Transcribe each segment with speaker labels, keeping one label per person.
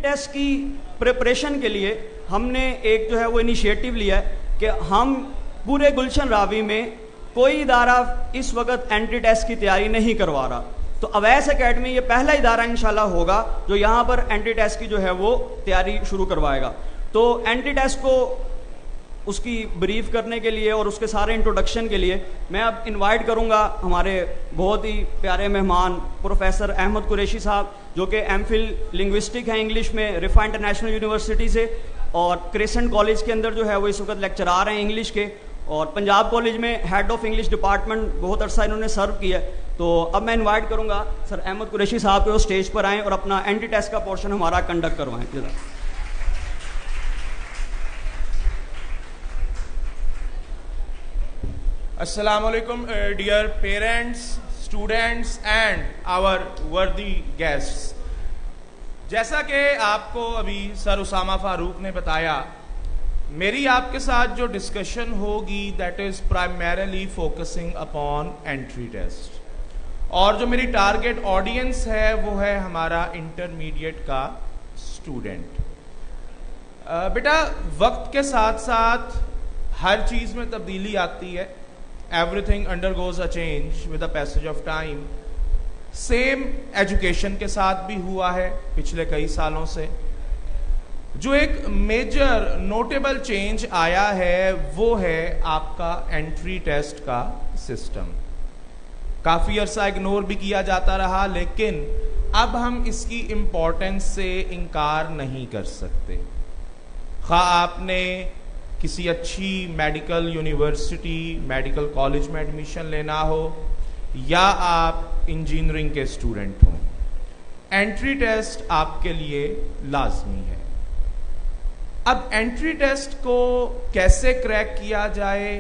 Speaker 1: Test की preparation के लिए हमने एक जो है वो इनिशिएटिव लिया है कि हम पूरे गुलशन रावी में कोई इदारा इस वक्त एंट्री टेस्ट की तैयारी नहीं करवा रहा। तो अवैस एकेडमी ये पहला इदारा इंशाल्लाह होगा जो यहाँ पर एंट्री टेस्ट की जो है वो तैयारी शुरू करवाएगा। तो एंट्री टेस्ट को उसकी ब्रीफ करने के लिए और उसके सारे इंट्रोडक्शन के लिए मैं अब इनवाइट करूंगा हमारे बहुत ही प्यारे मेहमान प्रोफेसर अहमद कुरैशी साहब, जो कि एमफिल लिंग्विस्टिक हैं इंग्लिश में रिफा इंटरनेशनल यूनिवर्सिटी से, और क्रेसेंट कॉलेज के अंदर जो है वो इस वक्त लेक्चरार हैं इंग्लिश के, और पंजाब कॉलेज में हेड ऑफ इंग्लिश डिपार्टमेंट बहुत अरसा इन्होंने सर्व किया है। तो अब मैं इन्वाइट करूंगा सर अहमद कुरैशी साहब को स्टेज पर आएँ और अपना एंट्री टेस्ट का पोर्शन हमारा कंडक्ट करवाएं।
Speaker 2: Assalamu alaikum, dear parents, students and our worthy guests. जैसा कि आपको अभी सर उसामा फारूक ने बताया, मेरी आपके साथ जो डिस्कशन होगी that is primarily focusing upon entry test, और जो मेरी टारगेट ऑडियंस है वो है हमारा इंटरमीडिएट का स्टूडेंट। बेटा, वक्त के साथ साथ हर चीज़ में तब्दीली आती है। Everything undergoes a change with the passage of time. Same education के साथ भी हुआ है पिछले कई सालों से। जो एक मेजर नोटेबल चेंज आया है वो है आपका एंट्री टेस्ट का सिस्टम। काफी अरसा इग्नोर भी किया जाता रहा, लेकिन अब हम इसकी इम्पोर्टेंस से इनकार नहीं कर सकते। खा आपने किसी अच्छी मेडिकल यूनिवर्सिटी, मेडिकल कॉलेज में एडमिशन लेना हो या आप इंजीनियरिंग के स्टूडेंट हो, एंट्री टेस्ट आपके लिए लाजमी है। अब एंट्री टेस्ट को कैसे क्रैक किया जाए,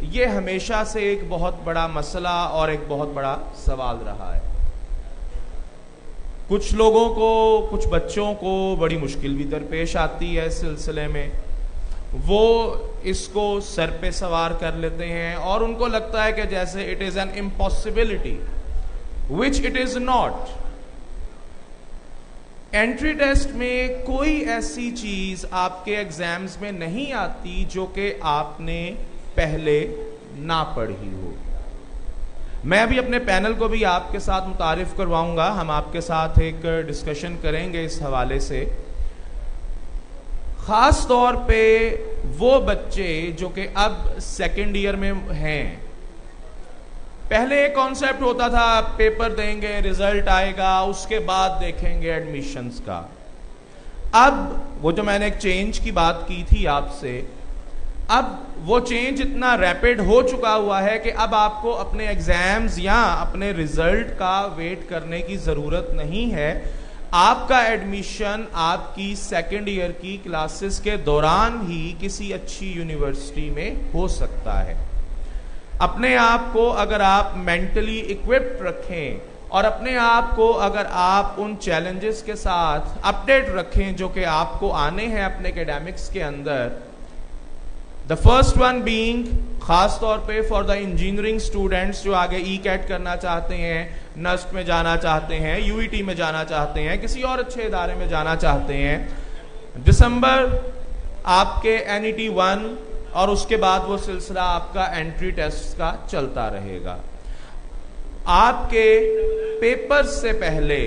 Speaker 2: ये हमेशा से एक बहुत बड़ा मसला और एक बहुत बड़ा सवाल रहा है। कुछ लोगों को, कुछ बच्चों को बड़ी मुश्किल भी दरपेश आती है इस सिलसिले में। वो इसको सर पे सवार कर लेते हैं और उनको लगता है कि जैसे it is an impossibility, which it is not. Entry test में कोई ऐसी चीज आपके एग्जाम्स में नहीं आती जो कि आपने पहले ना पढ़ी हो। मैं भी अपने पैनल को भी आपके साथ मुतारिफ करवाऊंगा, हम आपके साथ एक डिस्कशन करेंगे इस हवाले से। खास तौर पे वो बच्चे जो कि अब सेकेंड ईयर में हैं। पहले एक कॉन्सेप्ट होता था पेपर देंगे, रिजल्ट आएगा, उसके बाद देखेंगे एडमिशंस का। अब वो जो मैंने एक चेंज की बात की थी आपसे, अब वो चेंज इतना रैपिड हो चुका हुआ है कि अब आपको अपने एग्जाम्स या अपने रिजल्ट का वेट करने की जरूरत नहीं है। आपका एडमिशन आपकी सेकेंड ईयर की क्लासेस के दौरान ही किसी अच्छी यूनिवर्सिटी में हो सकता है। अपने आप को अगर आप मेंटली इक्विप्ड रखें और अपने आप को अगर आप उन चैलेंजेस के साथ अपडेट रखें जो कि आपको आने हैं अपने एकेडमिक्स के अंदर, द फर्स्ट वन बीइंग खास तौर पे फॉर द इंजीनियरिंग स्टूडेंट्स जो आगे ई कैट करना चाहते हैं, नस्ट में जाना चाहते हैं, यूईटी में जाना चाहते हैं, किसी और अच्छे इदारे में जाना चाहते हैं। दिसंबर आपके एनईटी 1 और उसके बाद वो सिलसिला आपका एंट्री टेस्ट का चलता रहेगा। आपके पेपर से पहले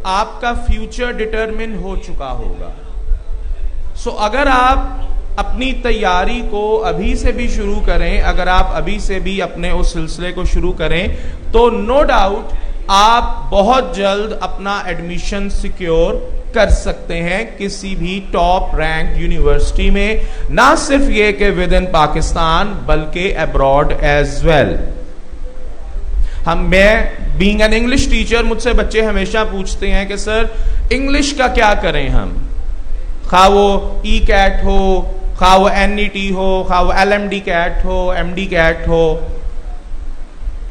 Speaker 2: आपका फ्यूचर डिटरमिन हो चुका होगा। सो अगर आप अपनी तैयारी को अभी से भी शुरू करें, अगर आप अभी से भी अपने उस सिलसिले को शुरू करें, तो नो डाउट आप बहुत जल्द अपना एडमिशन सिक्योर कर सकते हैं किसी भी टॉप रैंक यूनिवर्सिटी में, ना सिर्फ ये कि विद इन पाकिस्तान बल्कि अब्रॉड एज वेल। मैं बीइंग एन इंग्लिश टीचर, मुझसे बच्चे हमेशा पूछते हैं कि सर इंग्लिश का क्या करें हम, खा वो ई कैट हो, खा वो एनईटी हो, खा वो एलएमडी कैट हो, एमडी कैट हो।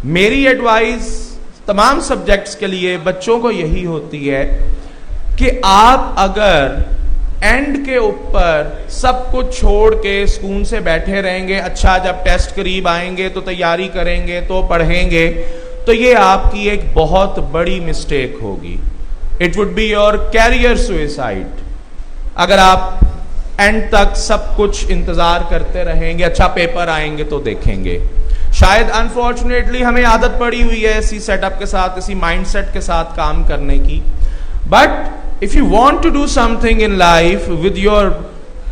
Speaker 2: मेरी एडवाइस तमाम सब्जेक्ट्स के लिए बच्चों को यही होती है कि आप अगर एंड के ऊपर सब कुछ छोड़ के सुकून से बैठे रहेंगे, अच्छा जब टेस्ट करीब आएंगे तो तैयारी करेंगे, तो पढ़ेंगे, तो ये आपकी एक बहुत बड़ी मिस्टेक होगी। It would be your career suicide. अगर आप एंड तक सब कुछ इंतजार करते रहेंगे, अच्छा पेपर आएंगे तो देखेंगे। शायद अनफॉर्चुनेटली हमें आदत पड़ी हुई है इसी सेटअप के साथ, इसी माइंडसेट के साथ काम करने की। But if you want to do something in life with your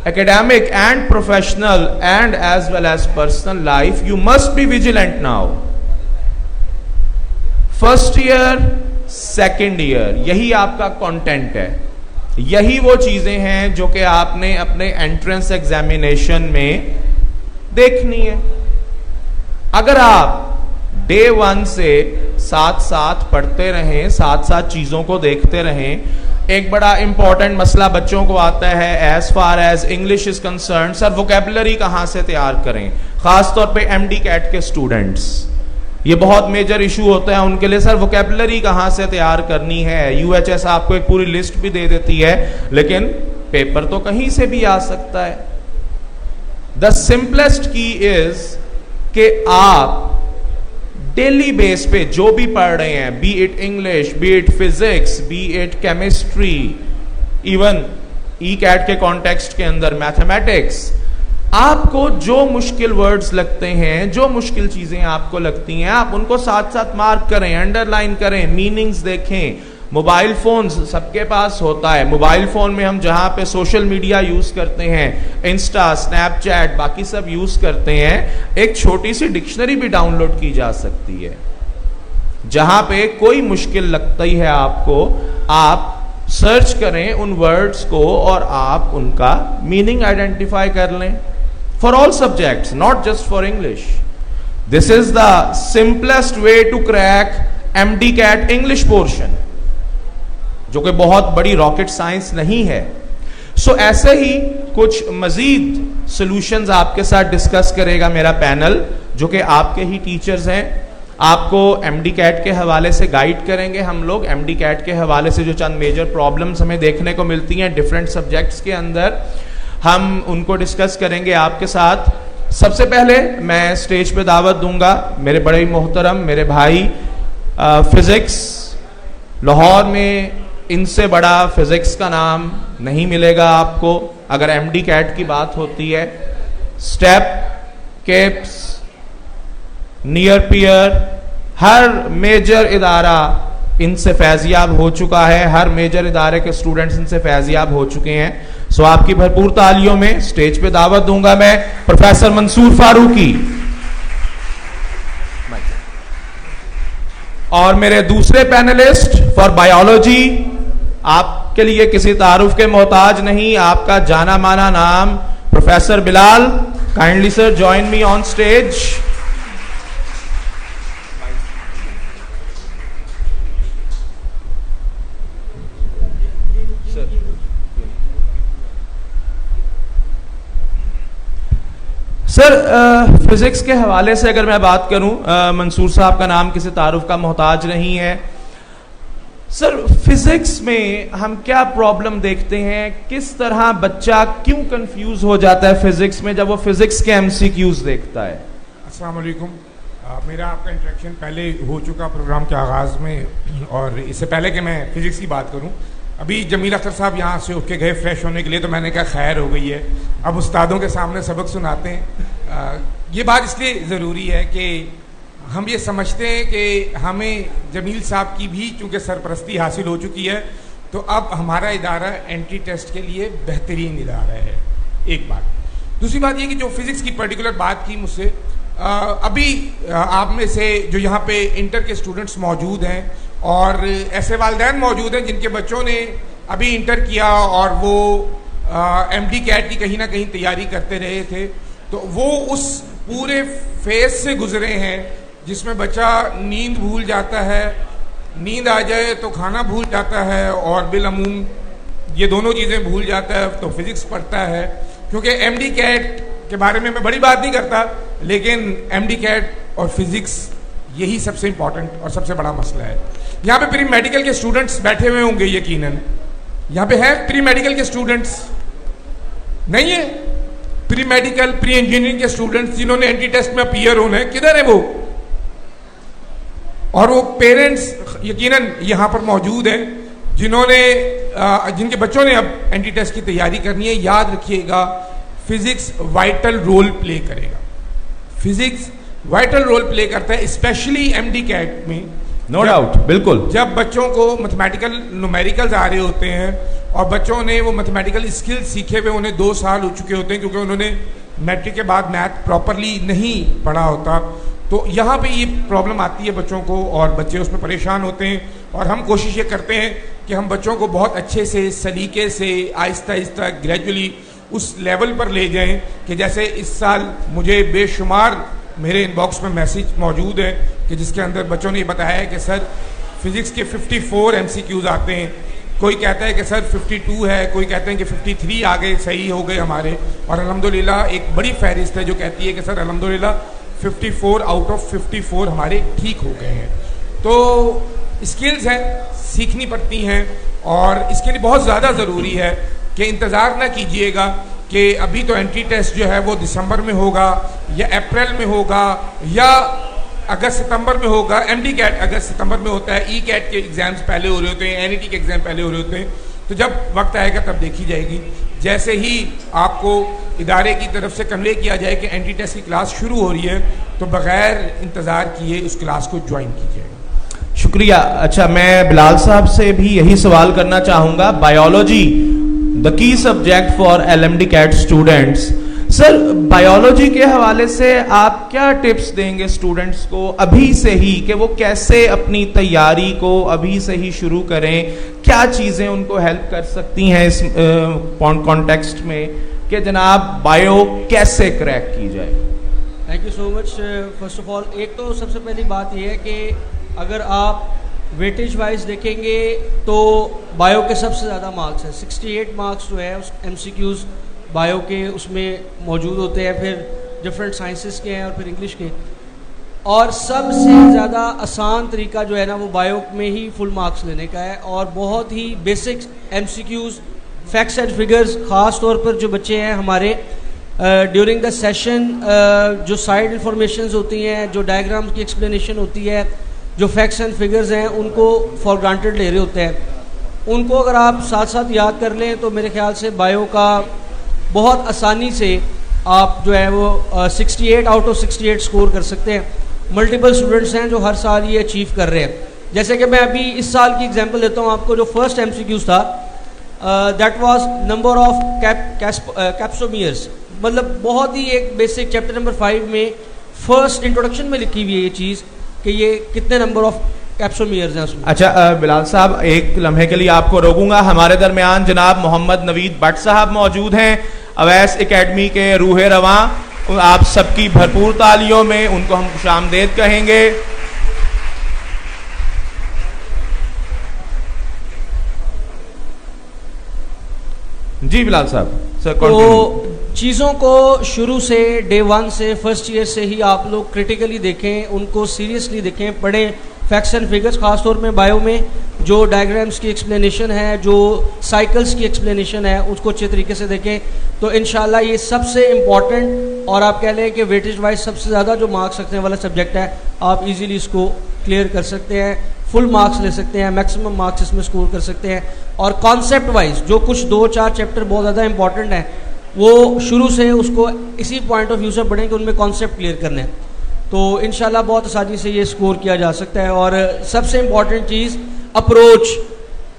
Speaker 2: academic and professional and as well as personal life, you must be vigilant now. First year, second year, यही आपका कंटेंट है, यही वो चीजें हैं जो कि आपने अपने एंट्रेंस एग्जामिनेशन में देखनी है। अगर आप डे 1 से साथ साथ पढ़ते रहें, साथ साथ चीजों को देखते रहें। एक बड़ा इंपॉर्टेंट मसला बच्चों को आता है as far as English is concern, sir vocabulary कहां से तैयार करें, खासतौर पे एमडी कैट के स्टूडेंट्स, ये बहुत मेजर इशू होता है उनके लिए। सर वोकेबलरी कहां से तैयार करनी है? यूएचएस आपको एक पूरी लिस्ट भी दे देती है, लेकिन पेपर तो कहीं से भी आ सकता है। द सिंपलेस्ट की इज कि आप डेली बेस पे जो भी पढ़ रहे हैं, be it English, be it physics, be it chemistry, even E CAT के कॉन्टेक्स्ट के अंदर मैथमेटिक्स, आपको जो मुश्किल वर्ड्स लगते हैं, जो मुश्किल चीजें आपको लगती हैं, आप उनको साथ साथ मार्क करें, अंडरलाइन करें, मीनिंग्स देखें। मोबाइल फोन सबके पास होता है, मोबाइल फोन में हम जहां पे सोशल मीडिया यूज करते हैं, इंस्टा, स्नैपचैट, बाकी सब यूज करते हैं, एक छोटी सी डिक्शनरी भी डाउनलोड की जा सकती है। जहां पे कोई मुश्किल लगती है आपको, आप सर्च करें उन वर्ड्स को और आप उनका मीनिंग आइडेंटिफाई कर लें। For all subjects, not just for English. This is the simplest way to crack MD CAT English portion, जो कि बहुत बड़ी रॉकेट साइंस नहीं है। सो ऐसे ही कुछ मजीद सॉल्यूशंस आपके साथ डिस्कस करेगा मेरा पैनल, जो कि आपके ही टीचर्स हैं। आपको एमडी कैट के हवाले से गाइड करेंगे हम लोग। एमडी कैट के हवाले से जो चंद मेजर प्रॉब्लम्स हमें देखने को मिलती हैं डिफरेंट सब्जेक्ट्स के अंदर, हम उनको डिस्कस करेंगे आपके साथ। सबसे पहले मैं स्टेज पे दावत दूंगा मेरे बड़े ही मोहतरम मेरे भाई, फिजिक्स, लाहौर में इनसे बड़ा फिजिक्स का नाम नहीं मिलेगा आपको अगर एमडी कैट की बात होती है। स्टेप, केप्स, नियर पियर, हर मेजर इदारा इनसे फैजियाब हो चुका है, हर मेजर इदारे के स्टूडेंट्स इनसे फैजियाब हो चुके हैं। सो आपकी भरपूर तालियों में स्टेज पे दावत दूंगा मैं प्रोफेसर मंसूर फारूकी और मेरे दूसरे पैनलिस्ट फॉर बायोलॉजी। आपके लिए किसी तारुफ के मोहताज नहीं, आपका जाना माना नाम professor Bilal. Kindly sir join me on stage. Sir physics के हवाले से अगर मैं बात करूं, मंसूर साहब का नाम किसी तारुफ का मोहताज नहीं है। सर फिजिक्स में हम क्या प्रॉब्लम देखते हैं, किस तरह बच्चा क्यों कंफ्यूज हो जाता है फिजिक्स में जब वो फिजिक्स के एमसीक्यूज देखता है?
Speaker 3: अस्सलाम वालेकुम। मेरा आपका इंट्रैक्शन पहले हो चुका प्रोग्राम के आगाज़ में, और इससे पहले कि मैं फिजिक्स की बात करूं, अभी जमील अख्तर साहब यहाँ से उठ के गए फ्रेश होने के लिए, तो मैंने कहा खैर हो गई है, अब उस्तादों के सामने सबक सुनाते हैं। ये बात इसलिए ज़रूरी है कि हम ये समझते हैं कि हमें जमील साहब की भी चूँकि सरपरस्ती हासिल हो चुकी है, तो अब हमारा इदारा एंट्री टेस्ट के लिए बेहतरीन इदारा है। एक बात। दूसरी बात ये कि जो फिज़िक्स की पर्टिकुलर बात की मुझसे, अभी आप में से जो यहाँ पे इंटर के स्टूडेंट्स मौजूद हैं और ऐसे वालिदैन मौजूद हैं जिनके बच्चों ने अभी इंटर किया और वो एमडी कैट की कहीं ना कहीं तैयारी करते रहे थे, तो वो उस पूरे फेज से गुजरे हैं जिसमें बच्चा नींद भूल जाता है, नींद आ जाए तो खाना भूल जाता है, और बिलअमूम ये दोनों चीज़ें भूल जाता है तो फिज़िक्स पढ़ता है। क्योंकि एमडी कैट के बारे में मैं बड़ी बात नहीं करता, लेकिन एमडी कैट और फिज़िक्स यही सबसे इम्पॉर्टेंट और सबसे बड़ा मसला है। यहाँ पे प्री मेडिकल के स्टूडेंट्स बैठे हुए होंगे यकीनन, यहाँ पे है प्री मेडिकल के स्टूडेंट्स? नहीं है? प्री मेडिकल, प्री इंजीनियरिंग के स्टूडेंट्स जिन्होंने एंट्री टेस्ट में अपीयर होना है, किधर है वो? और वो पेरेंट्स यकीनन यहाँ पर मौजूद हैं जिन्होंने जिनके बच्चों ने अब एंटी टेस्ट की तैयारी करनी है, याद रखिएगा फिजिक्स वाइटल रोल प्ले करेगा। फिजिक्स वाइटल रोल प्ले करता है, स्पेशली एमडी कैट में।
Speaker 2: नो डाउट, बिल्कुल।
Speaker 3: जब बच्चों को मैथमेटिकल न्यूमेरिकल्स आ रहे होते हैं और बच्चों ने वो मैथमेटिकल स्किल्स सीखे हुए, उन्हें 2 साल हो चुके होते हैं क्योंकि उन्होंने मैट्रिक के बाद मैथ प्रॉपरली नहीं पढ़ा होता, तो यहाँ पे ये प्रॉब्लम आती है बच्चों को और बच्चे उसमें परेशान होते हैं। और हम कोशिश ये करते हैं कि हम बच्चों को बहुत अच्छे से, सलीके से, आहिस्ता आहिस्ता, ग्रेजुअली उस लेवल पर ले जाएं कि जैसे इस साल मुझे बेशुमार मेरे इनबॉक्स में मैसेज मौजूद है कि जिसके अंदर बच्चों ने बताया है कि सर फिजिक्स के 54 MCQs आते हैं, कोई कहता है कि सर 52 है, कोई कहते हैं कि 53 आ गए, सही हो गए हमारे, और अल्हम्दुलिल्लाह एक बड़ी फहरिस्त है जो कहती है कि सर अल्हम्दुलिल्लाह 54 आउट ऑफ 54 हमारे ठीक हो गए हैं। तो स्किल्स हैं, सीखनी पड़ती हैं, और इसके लिए बहुत ज़्यादा ज़रूरी है कि इंतज़ार ना कीजिएगा कि अभी तो एंट्री टेस्ट जो है वो दिसंबर में होगा या अप्रैल में होगा या अगस्त सितंबर में होगा। एमडी कैट अगस्त सितंबर में होता है, ई कैट के एग्जाम्स पहले हो रहे होते हैं, एनईटी के एग्जाम पहले हो रहे होते हैं। तो जब वक्त आएगा तब देखी जाएगी। जैसे ही आपको इदारे की तरफ से कन्वे किया जाए कि एंट्री टेस्ट की क्लास शुरू हो रही है तो बगैर इंतज़ार किए उस क्लास को ज्वाइन कीजिएगा।
Speaker 2: शुक्रिया। अच्छा, मैं बिलाल साहब से भी यही सवाल करना चाहूंगा। Biology the key subject for LMD CAT students. Sir, biology के हवाले से आप क्या टिप्स देंगे स्टूडेंट्स को अभी से ही कि वो कैसे अपनी तैयारी को अभी से ही शुरू करें? क्या चीज़ें उनको हेल्प कर सकती हैं इस कॉन्टेक्स्ट में कि जनाब बायो कैसे क्रैक की जाए?
Speaker 4: Thank you so much. First of all, एक तो सबसे पहली बात यह है कि अगर आप वेटेज वाइज देखेंगे तो बायो के सबसे ज़्यादा मार्क्स हैं। 68 मार्क्स जो है उस MCQs बायो के उसमें मौजूद होते हैं, फिर डिफरेंट साइंसेस के हैं और फिर इंग्लिश के। और सबसे ज़्यादा आसान तरीका जो है ना वो बायो में ही फुल मार्क्स लेने का है, और बहुत ही basic MCQs, facts and figures, ख़ास तौर पर जो बच्चे हैं हमारे ड्यूरिंग द सेशन जो साइड इंफॉर्मेशंस होती हैं, जो डायग्राम्स की एक्सप्लेनेशन होती है, जो फैक्ट्स एंड फिगर्स हैं उनको फॉर ग्रांटेड ले रहे होते हैं, उनको अगर आप साथ साथ याद कर लें तो मेरे ख्याल से बायो का बहुत आसानी से आप जो है वो 68 आउट ऑफ 68 स्कोर कर सकते हैं। मल्टीपल स्टूडेंट्स हैं जो हर साल ये अचीव कर रहे हैं। जैसे कि मैं अभी इस साल की एग्जांपल देता हूँ आपको। जो फर्स्ट MCQs था that was number of capsomeres, मतलब बहुत ही एक बेसिक चैप्टर नंबर 5 में फर्स्ट इंट्रोडक्शन में लिखी हुई है ये चीज़ कि ये कितने नंबर ऑफ कैप्सोमियर्स हैं उसमें।
Speaker 2: अच्छा बिलाल साहब, एक लम्हे के लिए आपको रोकूंगा। हमारे दरमियान जनाब मोहम्मद नवीद भट्ट साहब मौजूद हैं, अवैस एकेडमी के रूहे रवां। आप सबकी भरपूर तालियों में उनको हम खुशामदेद कहेंगे। जी बिलाल साहब, सर।
Speaker 4: तो चीज़ों को शुरू से डे 1 से फर्स्ट ईयर से ही आप लोग क्रिटिकली देखें, उनको सीरियसली देखें, पढ़ें। फैक्ट्स एंड फिगर्स खास तौर में बायो में जो डायग्राम्स की एक्सप्लेनेशन है, जो साइकिल्स की एक्सप्लेनेशन है, उसको अच्छे तरीके से देखें तो इंशाल्लाह ये सबसे इम्पॉर्टेंट और आप कह लें कि वेटेज वाइज सबसे ज़्यादा जो मार्क्स रखने वाला सब्जेक्ट है, आप इजीली इसको क्लियर कर सकते हैं, फुल मार्क्स ले सकते हैं, मैक्सिमम मार्क्स इसमें स्कोर कर सकते हैं। और कॉन्सेप्ट वाइज जो कुछ 2-4 चैप्टर बहुत ज़्यादा इंपॉर्टेंट हैं वो शुरू से उसको इसी पॉइंट ऑफ व्यू से पढ़ें कि उनमें कॉन्सेप्ट क्लियर करने हैं, तो इंशाल्लाह बहुत आसानी से ये स्कोर किया जा सकता है। और सबसे इम्पॉर्टेंट चीज़ अप्रोच,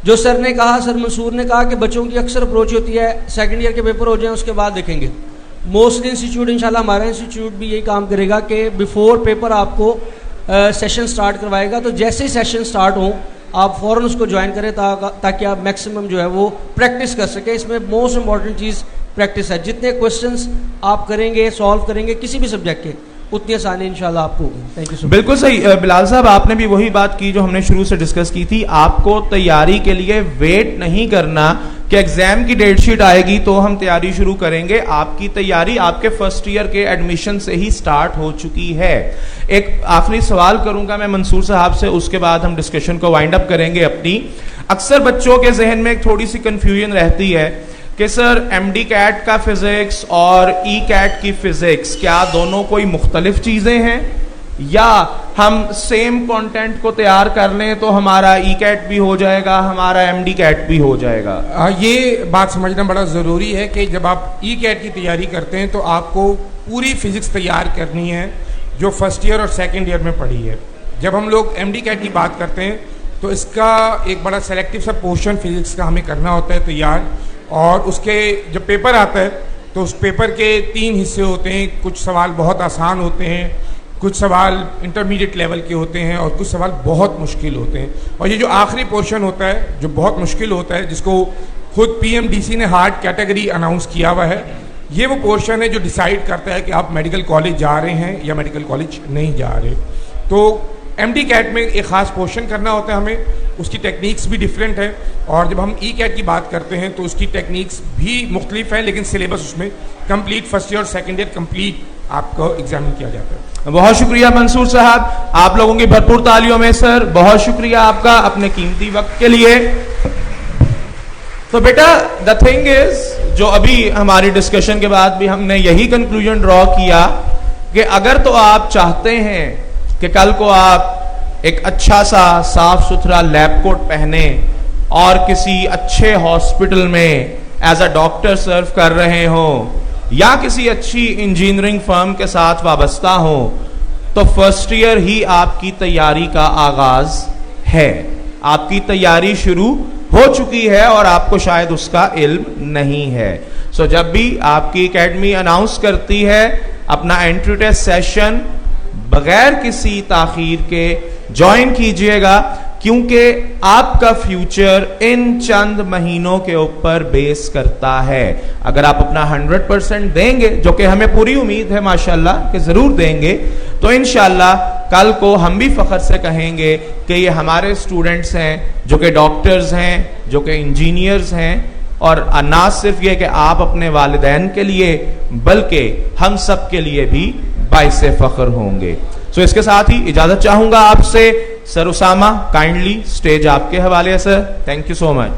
Speaker 4: जो सर ने कहा, सर मंसूर ने कहा कि बच्चों की अक्सर अप्रोच होती है सेकंड ईयर के पेपर हो जाएं उसके बाद देखेंगे। मोस्ट इंस्टीट्यूट, इंशाल्लाह हमारा इंस्टीट्यूट भी यही काम करेगा कि बिफोर पेपर आपको सेशन स्टार्ट करवाएगा, तो जैसे ही सेशन स्टार्ट हो आप फ़ौरन उसको ज्वाइन करें ताकि आप मैक्सिमम जो है वो प्रैक्टिस कर सकें। इसमें मोस्ट इंपॉर्टेंट चीज़ प्रैक्टिस है। जितने क्वेश्चंस आप करेंगे, सॉल्व करेंगे किसी भी सब्जेक्ट के, उतनी आसानी इंशाल्लाह आपको होगी। Thank you so much.
Speaker 2: बिल्कुल सही बिलाल साहब, आपने भी वही बात की जो हमने शुरू से डिस्कस की थी। आपको तैयारी के लिए वेट नहीं करना कि एग्जाम की डेट शीट आएगी तो हम तैयारी शुरू करेंगे। आपकी तैयारी आपके फर्स्ट ईयर के एडमिशन से ही स्टार्ट हो चुकी है। एक आखिरी सवाल करूंगा मैं मंसूर साहब से, उसके बाद हम डिस्कशन को वाइंड अप करेंगे अपनी। अक्सर बच्चों के जहन में एक थोड़ी सी कंफ्यूजन रहती है कि सर एमडी कैट का फिजिक्स और ई कैट की फिजिक्स क्या दोनों कोई मुख्तलिफ चीजें हैं? या हम सेम कंटेंट को तैयार कर लें तो हमारा ई-कैट भी हो जाएगा, हमारा एमडी कैट भी हो जाएगा?
Speaker 3: ये बात समझना बड़ा ज़रूरी है कि जब आप ई-कैट की तैयारी करते हैं तो आपको पूरी फिजिक्स तैयार करनी है जो फर्स्ट ईयर और सेकेंड ईयर में पढ़ी है। जब हम लोग एमडी कैट की बात करते हैं तो इसका एक बड़ा सेलेक्टिव सा पोर्शन फिजिक्स का हमें करना होता है तैयार, और उसके जब पेपर आता है तो उस पेपर के 3 हिस्से होते हैं। कुछ सवाल बहुत आसान होते हैं, कुछ सवाल इंटरमीडिएट लेवल के होते हैं और कुछ सवाल बहुत मुश्किल होते हैं। और ये जो आखिरी पोर्शन होता है जो बहुत मुश्किल होता है, जिसको खुद पीएमडीसी ने हार्ड कैटेगरी अनाउंस किया हुआ है, ये वो पोर्शन है जो डिसाइड करता है कि आप मेडिकल कॉलेज जा रहे हैं या मेडिकल कॉलेज नहीं जा रहे। तो एमडी कैट में एक ख़ास पोर्शन करना होता है हमें, उसकी टेक्निक्स भी डिफरेंट है। और जब हम ई कैट की बात करते हैं तो उसकी टेक्निक्स भी मुख्तलिफ है, लेकिन सिलेबस उसमें कंप्लीट फर्स्ट ईयर और सेकेंड ईयर कंप्लीट आपको एग्जामिन किया जाता है।
Speaker 2: बहुत शुक्रिया मंसूर साहब, आप लोगों की भरपूर तालियों में सर, बहुत शुक्रिया आपका अपने कीमती वक्त के लिए। तो बेटा द थिंग इज, जो अभी हमारी डिस्कशन के बाद भी हमने यही कंक्लूजन ड्रॉ किया कि अगर तो आप चाहते हैं कि कल को आप एक अच्छा सा साफ सुथरा लैब कोट पहने और किसी अच्छे हॉस्पिटल में एज अ डॉक्टर सर्व कर रहे हो या किसी अच्छी इंजीनियरिंग फर्म के साथ वाबस्ता हो, तो फर्स्ट ईयर ही आपकी तैयारी का आगाज है। आपकी तैयारी शुरू हो चुकी है और आपको शायद उसका इल्म नहीं है। सो जब भी आपकी एकेडमी अनाउंस करती है अपना एंट्री टेस्ट सेशन, बगैर किसी ताखीर के ज्वाइन कीजिएगा, क्योंकि आपका फ्यूचर इन चंद महीनों के ऊपर बेस करता है। अगर आप अपना 100% देंगे, जो कि हमें पूरी उम्मीद है माशाल्लाह कि जरूर देंगे, तो इंशाल्लाह कल को हम भी फख्र से कहेंगे कि ये हमारे स्टूडेंट्स हैं जो कि डॉक्टर्स हैं, जो कि इंजीनियर्स हैं। और ना सिर्फ ये कि आप अपने वालिदैन के लिए, बल्कि हम सब के लिए भी बाइसे फख्र होंगे। सो इसके साथ ही इजाजत चाहूंगा आपसे। सर उसामा, काइंडली स्टेज आपके हवाले है sir. Thank you so much.